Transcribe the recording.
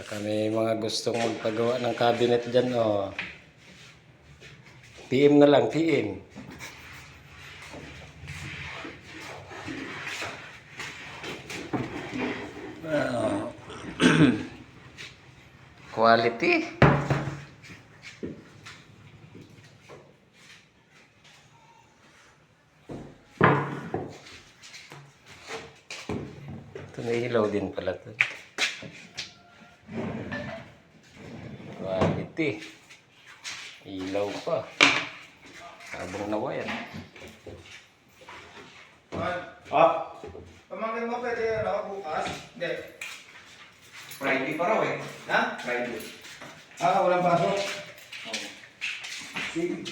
Baka may mga gustong magpagawa ng cabinet dyan, oh. PM na lang, PM. Quality. Ito may ilaw din pala to. Quality. Ilaw pa. Habang na wire. Pamangkin mo pwede bukas? Hindi. Friday pa raw eh. Ha? Friday. Walang pasok? Oo. Sige.